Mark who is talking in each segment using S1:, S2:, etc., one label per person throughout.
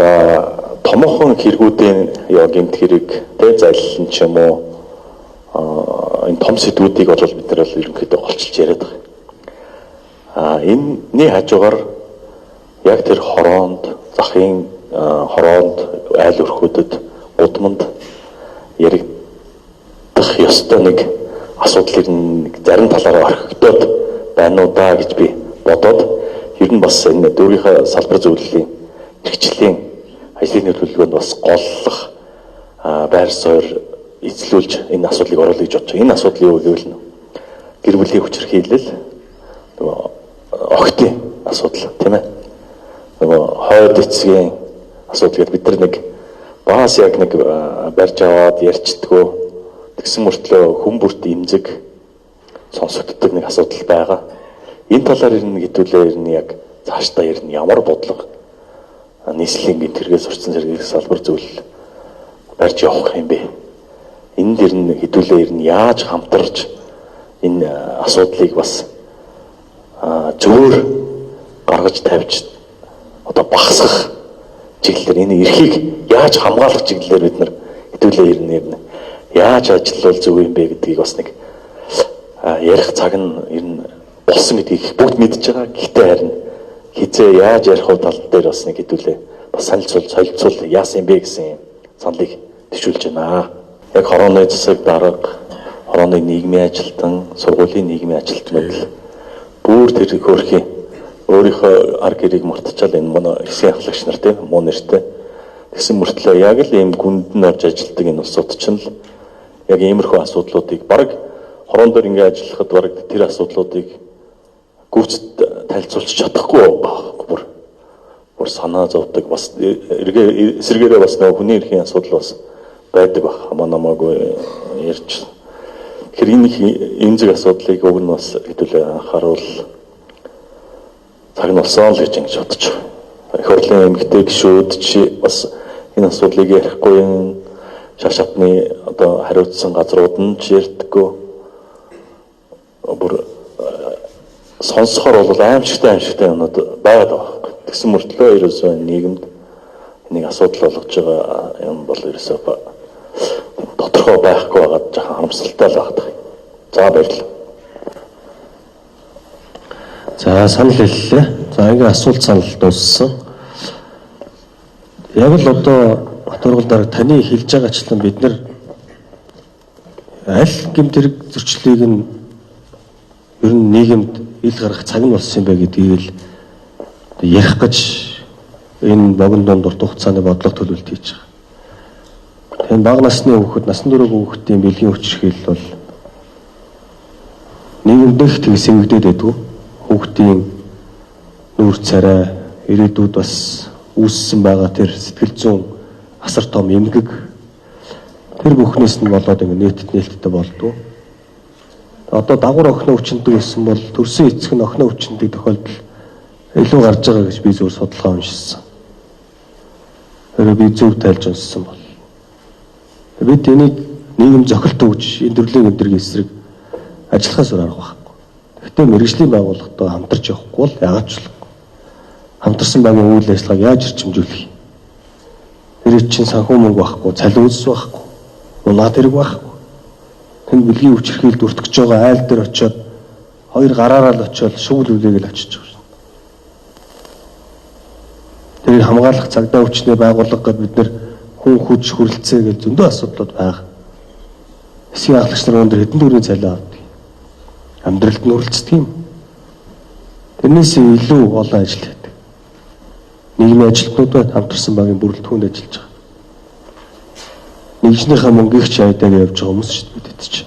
S1: За томоохон хэрэгүүдийн яа гэмт хэрэг тэ зайлшин ч юм уу энэ том сэдвүүдийг бол бид нар бол ерөнхийдөө голчилж яриад байгаа. Энэний хажуугаар яг тэр хороонд захын хороонд айл өрхүүдэд удманд яригдах ёстой нэг асуудал нэг зарим талаараа орхигдоод байна уу да гэж би бодоод ер нь бас энэ дүүрийнхээ салбар зөвлөлийн хэрэгжлийн ажлын төлөвлөгөөнд бас голлох байр суурь эзлүүлж энэ асуудлыг оруулах гэж бодож байна. Энэ асуудал юу гэвэл гэр бүлийн хүчирхийлэл охидын асуудал тийм ээ. Хойд эцгийн асуудал гэдэг бид нар нэг баас яг нэг барьж аваад ярьцдгөө тэгсэн мөртлөө хүн бүрт имзэг сонсогддог нэг асуудал байгаа. Энэ талаар ирнэ гэдүүлээ ирнэ яг цаашдаа ирнэ ямар бодлого нийслэлийн гинтэргээс урьдчилан сэргийлэх салбар зөвлөл барьж явах юм бэ? Энэ дэр нь хэдүүлээ ирнэ яаж хамтарч энэ асуудлыг бас зөвөр гаргаж тавьж одоо багасгах чиглэлээр энэ эрхийг яаж хамгаалах чиглэлээр бид нар хэдүүлээ ирнэ яаж ажиллавал зөв юм бэ гэдгийг бас нэг ярих цаг нь ирнэ болсон гэдгийг бүгд мэдж байгаа. Гэхдээ харин хизээ яаж ярих вэ тал дээр бас нэг хэдүүлээ бас солилцуул яасан юм бэ гэсэн саналыг төшүүлж байна. Яг хорооны засаг дарга, хорооны нийгмийн ажилтан, сургуулийн нийгмийн ажилтнууд бүр тэр хөөрхийн өөрийнхөө ар гэрийг мартчихал энэ манай эсийн ахлагч нар тийм муу нэртэй тэгсэн мөртлөө яг л ийм гүнд нь орж ажилладаг энэ улсууд ч л яг иймэрхүү асуудлуудыг баг хорон дээр ингэ ажиллахад баг тэр асуудлуудыг гүйцэд танилцуулж чадахгүй байхгүй бүр санаа зовдөг бас эсэргээрээ бас нэг хүний эрхийн асуудал бас байдаг баг хамаанамаагүй ярьж хэрэг энэ зэрэг асуудлыг уг нь бас хэдүүлээ анхааруул цаг нь болсон л гэж ингэж бодож байгаа. Их хурлын эмэгтэй гишүүд чи бас энэ асуудлыг ярихгүй шаш шатны одоо хариуцсан газрууд нь ч ярьдаггүй бүр сонсохоор бол аимшигтай юмнууд байгаад байгаа. Тэгсэн мөртлөө ерөөсөө нийгэмд нэг асуудал болгож байгаа юм бол ерөөсөө тодорхой байхгүй байгаад жоохон харамсалтай л байна. За баярлалаа.
S2: За санал хэллээ. За ингээ асуулт санал дууссан. Яг л одоо Батөргөл дарга таны хэлж байгаачлан бид нар аль гэмт хэрэг зөрчлийг нь ер нь нийгэмд ил гарах цаг нь болсон юм бэ гэдгийг л ярих гэж энэ богино дунд урт хугацааны бодлого төлөвлөлт хийж байгаа. Тэгэхээр бага насны хүүхэд, насан турш хүүхдийн бэлгийн хүчирхийлэл бол нийгэмд их тэгсэвэгдээд байдгүй. Хүүхдийн нүүр царай ирээдүйд бас үүссэн байгаа тэр сэтгэл зүйн асар том эмгэг тэр бүхнээс нь болоод ингэ нээлттэй болдгоо. Одоо дагвар охины хүчиндэг гэсэн бол төрсөн эцэг нь охины хүчиндэг тохиолдол илүү гарч байгаа гэж би зөв судалгаа уншсан. Би зөв тайлж уншсан бол бид энийг нийгэм зохилт өгж энэ төрлийн өдрийн эсрэг ажиллахаас өөр арга байхгүй. Гэхдээ мэргэжлийн байгууллагатай хамтарч явахгүй бол яагаад ч хамтарсан байгууллагын үйл ажиллагааг яаж эрчимжүүлэх юм? Тэр чинь санхүү мөнгө байхгүй, цалин үйлс байхгүй, унаад хэрэг байхгүй. Тэн бэлгийн хүчирхийлэлд өртгөж байгаа айл дээр очиод хоёр гараараа л очиод шүүл үлээг л очиж байгаа. Тэр хамгаалах цагдаа хүчний байгууллага гэдээ бид нэр хүн хүч хүрэлцээ гэж зөндөө асуудлууд байгаа. Эсийн ахлагч нар өндөр хэдэн төгрөгийн цалин авдаг. Амьдралд нь хүрэлцдэг юм. Тэрнээс илүү олон ажил хийдэг. Нийгмийн ажилтнуудад хамтарсан багийн бүрэлдэхүүнд ажиллаж байгаа. Нэгжнийхээ мөнгөийг ч айдаг явж байгаа хүмүүс шүү дээ бид чинь.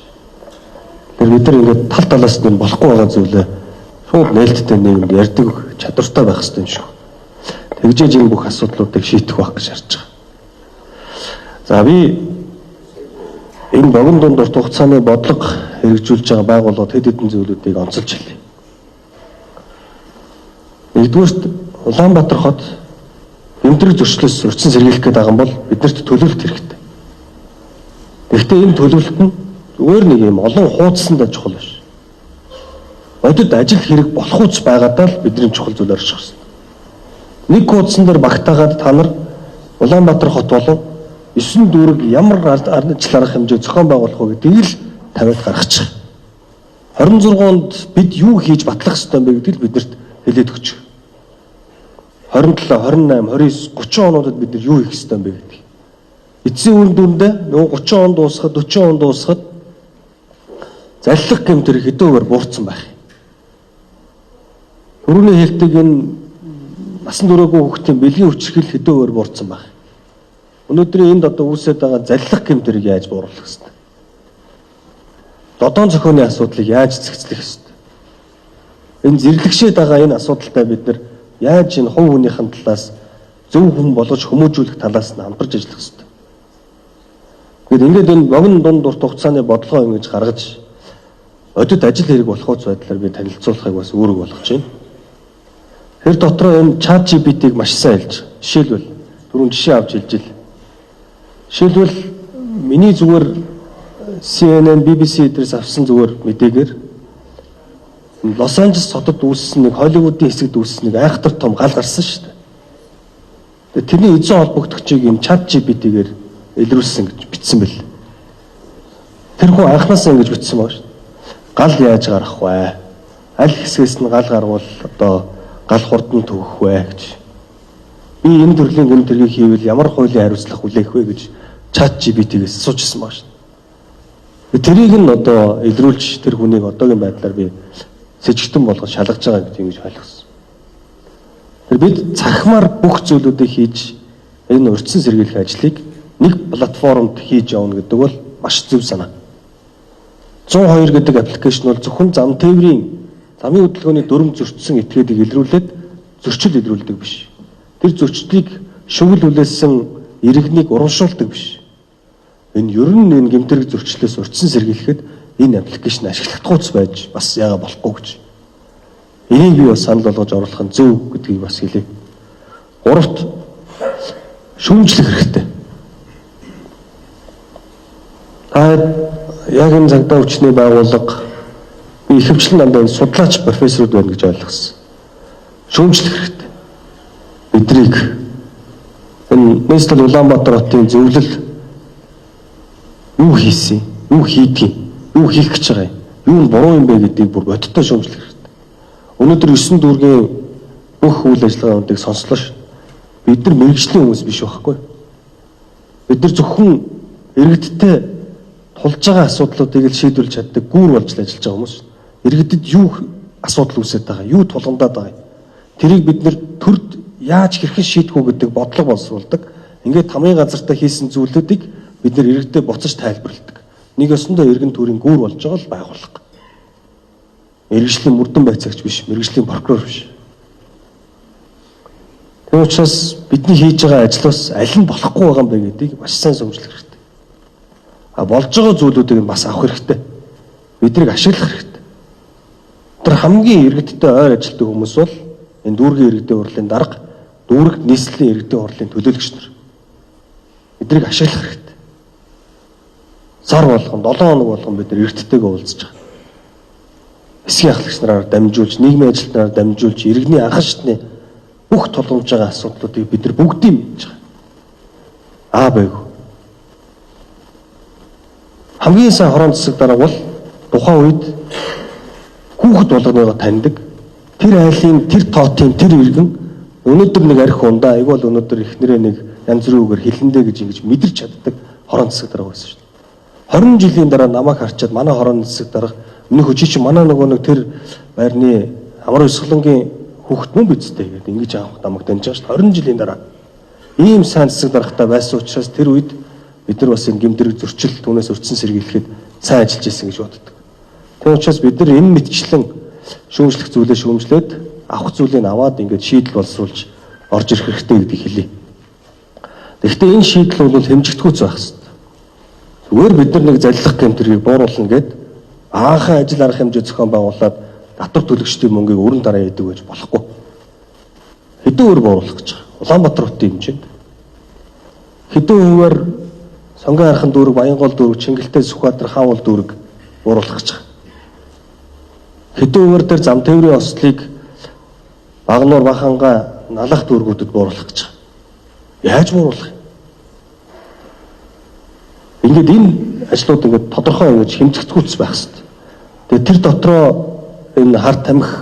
S2: Тэр бид нар ингээд тал талаас нь болохгүй байгаа зүйлээ шууд нээлттэй нийгэмд ярьдаг чадвартай байх хэрэгтэй юм шиг. Тэгжээж энэ бүх асуудлуудыг шийдэх байх гэж харж байгаа. За би энэ богино дунд урт хугацааны бодлого хэрэгжүүлж байгаа байгууллагууд хэд хэдэн зүйлүүдийг онцолж хэлье. Нэгдүгээрт Улаанбаатар хот гэмтрэг зөрчлөөс урьдчилан сэргийлэх гэдэг байгаа юм бол биднэрт төлөвлөлт хэрэгтэй. Гэхдээ энэ төлөвлөлт нь зүгээр нэг юм олон хуудсанд чухал биш. Бодит ажил хэрэг болох үс байгаадаа л бидний чухал зүйл орших хэрэгтэй. Нэг хуудсан дээр багтаагаад та нар Улаанбаатар хот болон 9 дүүрэг ямар арчил арга хэмжээ зохион байгуулах вэ гэдгийг л тавиад гаргачих. 26 онд бид юу хийж батлах ёстой юм бэ гэдгийг биднэрт хэлээд өгч. 27, 28, 29, 30 онуудад бид нар юу хийх ёстой юм бэ гэдэг. Эцсийн үр дүндээ нөгөө 30 он дуусахад, 40 он дуусахад заллах гэмтэр хэдүүгээр буурсан байх. Түрүүний хэлдэг энэ насан туршаагүй хүүхдийн бэлгийн хүчрхэл хэдүүгээр буурсан байх. Өнөөдрийн энд одоо үүсэж байгаа заллах гэмтэрийг яаж бууруулах ёстой? Додон зохионы асуудлыг яаж зэгцлэх ёстой? Энэ зэрлэгшээд байгаа энэ асуудалтай бид нар яаж энэ хувь хүнийхэн талаас зөв хүн болгож хүмүүжүүлэх талаас нь хамтарч ажиллах ёстой. Гэвч ингээд энэ богино дунд урт хугацааны бодлого ингэж гаргаж одод ажил хэрэг болох үс байдлаар би танилцуулахыг бас үүрэг болгож байна. Тэр дотроо энэ ChatGPT-г маш сайн хэлж. Жишээлбэл түрүүн жишээ авч хэлж ил. Жишээлбэл миний зүгээр CNN, BBC дээрс авсан зүгээр мэдээгээр Лос Анжелес хотод үүссэн нэг Холливуудын хэсэгт үүссэн нэг айхтар том гал гарсан шүү дээ. Тэгээ тэрний эзэн холбогдогчийг энэ ChatGPT-гээр илрүүлсэн гэж бичсэн бэл. Тэр хүн анхнаасаа ингэж бичсэн байна шүү. Гал яаж гарах вэ? Аль хэсгээс нь гал гарвал одоо гал хурдан төвөх вэ гэж. Би энэ төрлийн гэмтэргийг хийвэл ямар хуулийн хариуцлага хүлээх вэ гэж ChatGPT-гээс асуужсэн байна шүү. Тэрийг нь одоо илрүүлж тэр хүнийг одоогийн байдлаар би сэжигтэн болгож шалгаж байгаа гэдэг ингэж ойлгосон. Тэр бид цахимаар бүх зүйлүүдийг хийж энэ урьдчилан сэргийлэх ажлыг нэг платформд хийж явна гэдэг бол маш зөв санаа. 102 гэдэг аппликейшн бол зөвхөн зам тээврийн замын хөдөлгөөний дүрм зөрчсөн этгээдийг илрүүлээд зөрчил илрүүлдэг биш. Тэр зөрчлийг шүгэл үлээсэн иргэнийг урамшуулдаг биш. Энэ ер нь энэ гэмтэрэг зөрчлөөс урьдчилан сэргийлэхэд энэ аппликейшн ашиглахдаггүйц байж бас яага болохгүй гэж. Энийг би бас санал болгож оруулах нь зөв гэдгийг бас хэлье. Гуравт шүүмжлэх хэрэгтэй. Яг энэ цагдаа хүчний байгууллага би ихэвчлэн дандаа энэ судлаач профессоруд байна гэж ойлгосон. Шүүмжлэх хэрэгтэй. Бидрийг энэ Нэстл Улаанбаатар хотын зөвлөл юу хийсэн, юу хийдгийг, юу хийх гэж байгаа юм, юу нь буруу юм бэ гэдгийг бүр бодиттой шүүмжлэх хэрэгтэй. Өнөөдөр 9 дүүргийн бүх үйл ажиллагаануудыг сонслоо ш. Бид нар мэрэгжлийн хүмүүс биш байхгүй. Бид нар зөвхөн иргэдтэй тулж байгаа асуудлуудыг л шийдвэрлэж чаддаг гүүр болж ажиллаж байгаа хүмүүс. Иргэдэд юу асуудал үүсэж байгаа, юу тулгамдаад байгаа юм. Тэрийг бид нар төрд яаж хэрхэн шийдэх үү гэдэг бодлого боловсруулдаг. Ингээд хамгийн газартаа хийсэн зүйлүүдийг бид нар иргэдэд буцаж тайлбарладаг. Нэг ёсондоо иргэн төрийн гүүр болж байгаа л байгууллага. Мэргэжлийн мөрдөн байцаагч биш, мэргэжлийн прокурор биш. Тийм учраас бидний хийж байгаа ажлаас аль нь болохгүй байгаа юм бэ гэдгийг маш сайн сүмжлэх хэрэгтэй. Болж байгаа зүйлүүдийг бас авах хэрэгтэй. Биднийг ашиглах хэрэгтэй. Тэр хамгийн иргэдтэй ойр ажилтдаг хүмүүс бол энэ дүүргийн иргэдийн хурлын дарга, дүүрэг нийслэлийн иргэдийн хурлын төлөөлөгч нар. Биднийг ашиглах хэрэгтэй. Сар болгон 7 хоног болгон бид нар иргэдтэйгээ уулзж байгаа. Эсгийн ахлагч нараар дамжуулж, нийгмийн ажилтнаар дамжуулж, иргэний анхан шатны бүх тулгамж байгаа асуудлуудыг бид нар бүгдийг мэдж байгаа. Бэг. Хамгийн сайн хорон засаг дарга бол тухайн үед хүүхэд болгоныгоо таньдаг. Тэр айлын, тэр тоотын, тэр иргэн өнөөдөр нэг арх ундаа, айг бол өнөөдөр ихнэрээ нэг янз бүрийн үгээр хилэндэ гэж ингэж мэдэрч чаддаг хорон засаг дарга байсан шүү дээ. 20 жилийн дараа намайг харчаад манай хорон засаг дарга өмнөх өчиг чи манай нөгөө нэг тэр байрны амар өсгөлөнгийн хүүхэд мөн бидтэй гэдэг ингэж авах намайг дамжиж байгаа шүү дээ. 20 жилийн дараа ийм сайн засаг даргатай байсан учраас тэр үед бид нар бас энэ гэмтэрэг зөрчил түүнээс урьдчилан сэргийлэхэд сайн ажиллаж ирсэн гэж боддог. Тийм учраас бид нар энэ мэтчлэн шүүмжлэх зүйлээ шүүмжлээд авах зүйлийг аваад ингээд шийдэл боловсруулж орж ирэх хэрэгтэй гэдгийг хэлье. Гэхдээ энэ шийдэл бол хэмжигдэхүйц байх хэрэгтэй. Зүгээр бид нар нэг заллах гэмтэргийг бууруулна гэд анхаа ажил арга хэмжээ зохион байгуулад татвар төлөгчдийн мөнгийг өрн дараа яадаг байж болохгүй. Хэдэн өөр бууруулах гэж байгаа. Улаанбаатар хотын хэмжээнд хэдэн хувиар Сонгон хархан дүүрэг, Баянгол дүүрэг, Чингэлтэй Сүхбаатар хаавал дүүрэг бууруулах гэж байгаа. Хэдэн хувиар дээр зам тээврийн ослыг Багнуур, Баханга, Налах дүүргүүдэд бууруулах гэж байгаа. Яаж бууруулах юм? Ингээд энэ ажлууд ингээд тодорхой ингэж хэмжигдгүүлж байх хэрэгтэй. Тэгээд тэр дотроо энэ хар тамхи,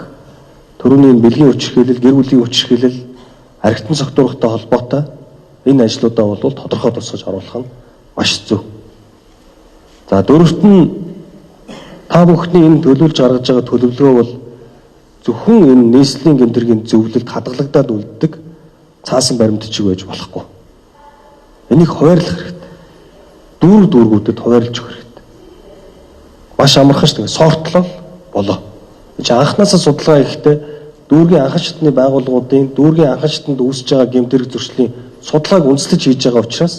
S2: төрөний бэлгийн хүчирхийлэл, гэр бүлийн хүчирхийлэл, архитектурын согтуурхтай холбоотой энэ ажлуудаа бол тодорхой тусгаж оруулах нь маш зөв. За дөрөвт нь та бүхний энэ төлөвлөж гаргаж байгаа төлөвлөгөө бол зөвхөн энэ нийслэлийн гэмтэргийн зөвлөлд хадгалагдаад үлддэг цаасан баримт чиг байж болохгүй. Энийг хуваарлах хэрэгтэй. Дүүргүүдэд хуваарлаж өгөх хэрэгтэй. Маш амархан шүү дээ. Сортлол болоо. Энд анхнаасаа судалгаа хийхдээ дүүргийн анхан шатны байгууллагуудын дүүргийн анхан шатанд үүсэж байгаа гэмтэрэг зөрчлийн судалгааг үндэслэж хийж байгаа учраас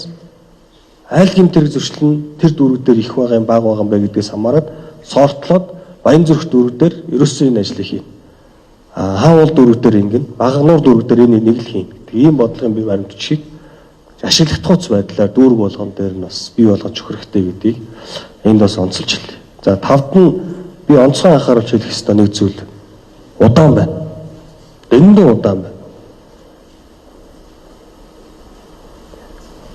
S2: аль гэмтэрэг зөрчил нь тэр дүүргүүдээр их байгаа юм бага байгаа юм бэ гэдгээс хамаарат сортлоод Баянзүрх дүүргүүдээр ерөөсөө энэ ажлыг хийнэ. Хаавал дүүргүүдээр ингэн, Багнуур дүүргүүдээр энэ нэг л хийнэ. Ийм бодлогын бие баримтчийг ашиглахдагц байдлаар дүүрэг болгон дээр нь бас бий болгож өгөх хэрэгтэй гэдгийг энд бас онцолж хэлье. За тавд нь би онцгой анхааруулж хэлэх ёстой нэг зүйл удаан байна. Дэндүү удаан байна.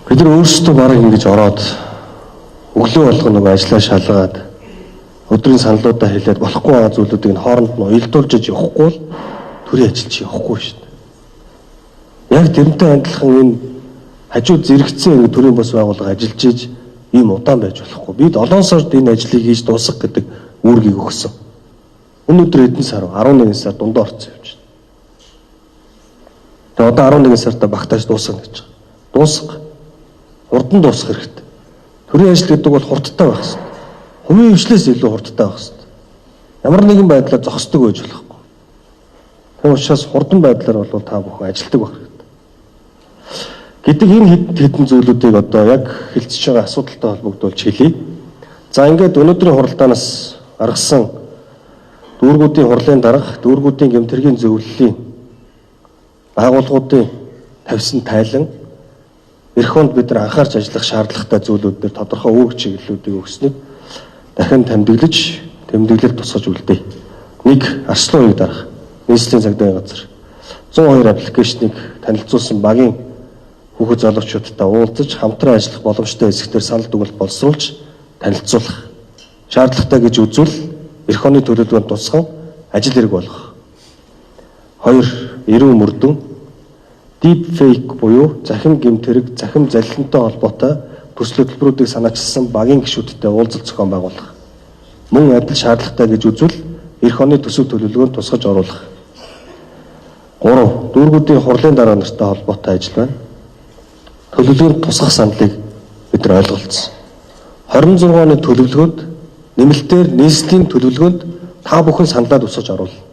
S2: Бид нар өөрсдөө бараг ингэж ороод өглөө болгоно нэг ажлаа шалгаад өдрийн саналуудаа хэлээд болохгүй байгаа зүйлүүдийг хооронд нь уялдуулж явахгүй бол төрийн ажилч явахгүй шүү дээ. Яг тэрнтэй адилхан энэ хажууд зэрэгцээ ингэ төрийн бос байгууллага ажиллаж ийж ийм удаан байж болохгүй. Бид 7 сард энэ ажлыг хийж дуусгах гэдэг үүргийг өгсөн. Өнөөдөр хэдэн сар вэ? 11 сар дундаа орцсон явж байна. Тэгээ одоо 11 сарда багтааж дуусгах гэж байгаа. Дуусгах. Хурдан дуусгах хэрэгтэй. Төрийн ажил гэдэг бол хурдтай байх хэрэгтэй. Хувийн хвшлээс илүү хурдтай байх хэрэгтэй. Ямар нэгэн байдлаар зогсдог байж болохгүй. Тийм учраас хурдан байдлаар бол та бүхэн ажилтдаг байх хэрэгтэй. Гэдэг энэ хэдэн зүйлүүдийг одоо яг хэлцэж байгаа асуудалтай холбогдуулж хэлье. За ингээд өнөөдрийн хуралдаанаас гаргасан дүүргүүдийн хурлын дарга, дүүргүүдийн гэмтэргийн зөвлөлийн байгууллагуудын тавьсан тайлан эх хонд бид нар анхаарч ажиллах шаардлагатай зүйлүүд дээр тодорхой үүрэг чиглэлүүдийг өгснөд дахин тэмдэглэлд тусгаж үлдээ. 1. Арслан уяг дарга, нийслэлийн цагдаагийн газар 102 аппликейшнийг танилцуулсан багийн хүүхэд залуучуудтай уулзаж хамтран ажиллах боломжтой хэсгээр санал дүгнэлт боловсруулж танилцуулах. Шаардлагатай гэж үзвэл эх хоны төлөвлөгөөнд тусган ажил хэрэг болгох. 2. Эрүүн мөрдөн deep fake буюу захим гэмтэрэг, захим залилантай холбоотой төсөл хөтөлбөрүүдийг санаачилсан багийн гишүүдтэй уулзалт зохион байгуулах. Мөн адил шаардлагатай гэж үзвэл эх хоны төсөв төлөвлөгөөнд тусгаж оруулах. 3. Дүүргүүдийн хурлын дарга нартай холбоотой ажил байна. Төлөвлөгөөнд тусгах саналыг бид нар ойлголцсон. 26 оны төлөвлөгөөнд нэмэлтээр нийслэлийн төлөвлөгөөнд та бүхэн саналаа тусгаж оруулна.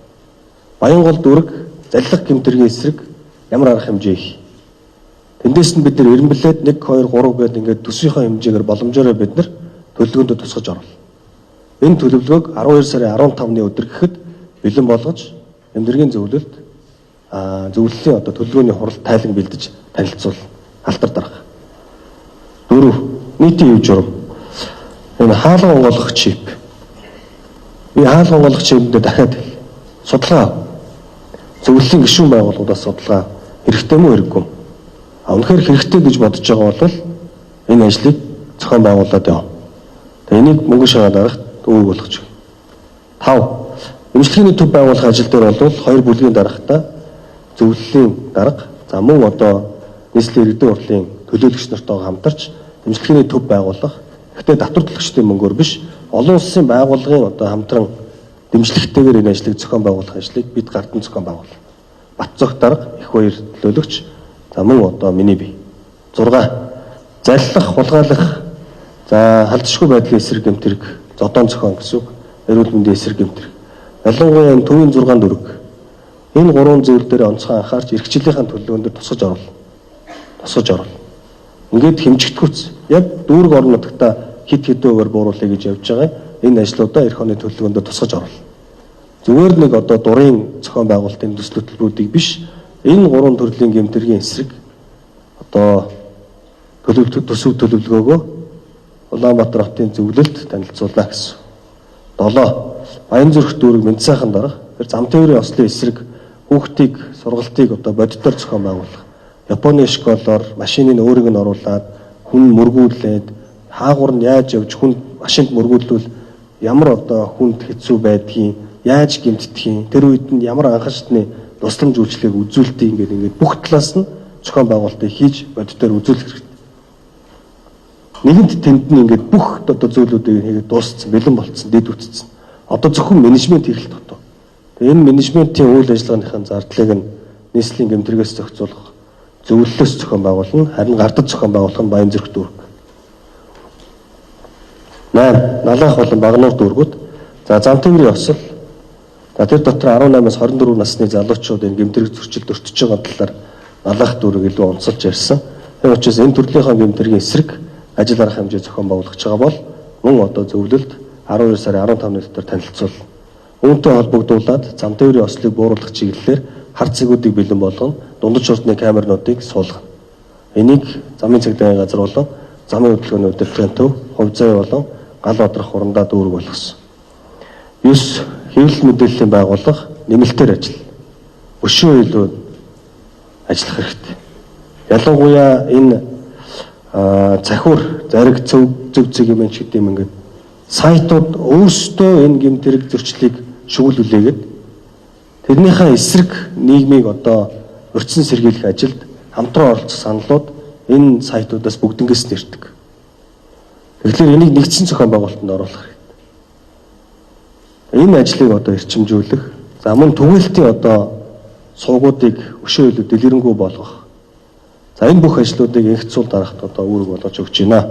S2: Баянгол дүүрэг залилах гэмтэргийн эсрэг ямар арга хэмжээ их. Тэндээс нь бид нар эренблээд 1 2 3 гээд ингээд төсвийнхөө хэмжээгээр боломжоор бид нар төлөвлөгөөнд тусгаж оруулна. Энэ төлөвлөгөөг 12 сарын 15-ны өдөр гэхэд бэлэн болгож эмнэргийн зөвлөлд зөвлөлийн одоо төлөвлөгөөний хурал тайлан бэлдэж танилцуулна. Алтар дарга. 4. Нийтийн хэв журам. Энэ хаалга онгойлгох чип. Би хаалга онгойлгох чипэндээ дахиад судалгаа зөвлөлийн гишүүн байгууллагуудаас судалгаа хэрэгтэй мүү хэрэггүй. Үнэхээр хэрэгтэй гэж бодож байгаа бол энэ ажлыг зохион байгуулад явна. Тэгээ энийг мөнгө шагаад аргах үүрэг болгож байна. 5. Эмчилгээний төв байгуулах ажил дээр бол 2 бүлгийн даргатай зөвлөлийн дарга, за мөн одоо нийслэлийн иргэдийн хурлын төлөөлөгч нартайгаа хамтарч эмчилгээний төв байгуулах. Гэхдээ татвар төлөгчдийн мөнгөөр биш, олон улсын байгууллагын одоо хамтран дэмжлэгтэйгээр энэ ажлыг зохион байгуулах ажлыг бид гартан зохион байгуулна. Батцогт дарга, их баяр төлөөлөгч, за мөн одоо миний бие. 6. Заллах, хулгайлах, за халдшгүй байдлын эсрэг гэмтэрэг, зодон зохион гэсэн үг, эрүүл мэндийн эсрэг гэмтэрэг. Ялангуяа энэ төвийн 6 дүрэг. Энэ 3 зүйл дээр онцгой анхаарч эрхчлөлийн төлөвлөгөөнд тусгаж оруулна. Ингээд хэмжигдэхүүц. Яг дүүрэг орон нутгата хит хэдүүгээр бууруулъя гэж явж байгаа. Энэ ажлуудаа эх хоны төлөвлөгөөнд тусгаж оруулна. Зүгээр нэг одоо дурын зохион байгуулалтын төсөл хөтөлбөрүүдийг биш, энэ 3 төрлийн гэмтэргийн эсрэг одоо төсөв төлөвлөгөөгөө Улаанбаатар хотын зөвлөлд танилцуулна гэсэн. 7. Баянзүрх дүүрэг мэд сайхан дарга. Тэр зам тээврийн ослын эсрэг хүүхдийг сургалтыг одоо бодитоор зохион байгуулах. Японы школоор машиныг өөрийг нь оруулаад хүн мөргүүлээд хаагур нь яаж явж хүн машинд мөргүүлвэл ямар одоо хүнд хэцүү байдгийг яаж гэмтдгийг тэр үед нь ямар анхаарчны тусламж үйлчлэгийг үзүүлдэг ингээд бүх талаас нь зохион байгуулалтыг хийж боддоор үзүүлэх хэрэгтэй. Нэгэнт тэнд нь ингээд бүх одоо зүйлүүдийг хийгээд дууссан, бэлэн болцсон, дэд үтцсэн. Одоо зөвхөн менежмент хийх тото. Тэгээ энэ менежментийн үйл ажиллагааныхаа зардлыг нь нийслэлийн гэмтрэгээс зохицуулах, зөвлөлөөс зохион байгуулна, харин гардад зохион байгуулах нь Баян Зүрх дүүрэг. 8. Налах болон Багнуур дүүргүүд. За Замтангэрийн осол. За тэр дотор 18-аас 24 насны залуучуудын гэмтрэг зөрчилд өртөж байгаа талаар налах дүүрэг илүү онцолж ярьсан. Тэр учраас энэ төрлийнхөө гэмтргийн эсрэг ажил арга хэмжээ зохион байгуулах байгаа бол мөн одоо зөвлөлд 12 сарын 15-ны дотор танилцуулна. Үүнтэй холбогдуулаад Замтангэрийн ослыг бууруулах чиглэлээр хар цэгүүдийг бэлэн болгоно, дундаж хурдны камернуудыг суулгана. Энийг замын цагдаагийн газар болон замын хөдөлгөөний удирдлагын төв, хувь заяа болон гал бодрох хурандаа дүүрэг болгосон. 9. Хэвлэл мэдээллийн байгууллага нэмэлтээр ажил. Өшөө илүү ажиллах хэрэгтэй. Ялангуяа энэ захиур зариг зөв юм ч гэдэм ингээд сайтууд өөрсдөө энэ гэмтрэг зөрчлийг шүүлүүлээгээд тэрнийхээ эсрэг нийгмийг одоо урьдчилан сэргийлэх ажилд хамтран оролцох саналууд энэ сайтуудаас бүгднгээс нэрдэг. Тэгэхээр энийг нэгдсэн зохион байгуулалтанд оруулах хэрэгтэй. Энэ ажлыг одоо эрчимжүүлэх, за мөн түгээлтийн одоо суугуудыг өшөө илүү дэлгэрэнгүй болгох. За энэ бүх ажлуудыг инх цул дарахт одоо үүрэг болгож өгч байна.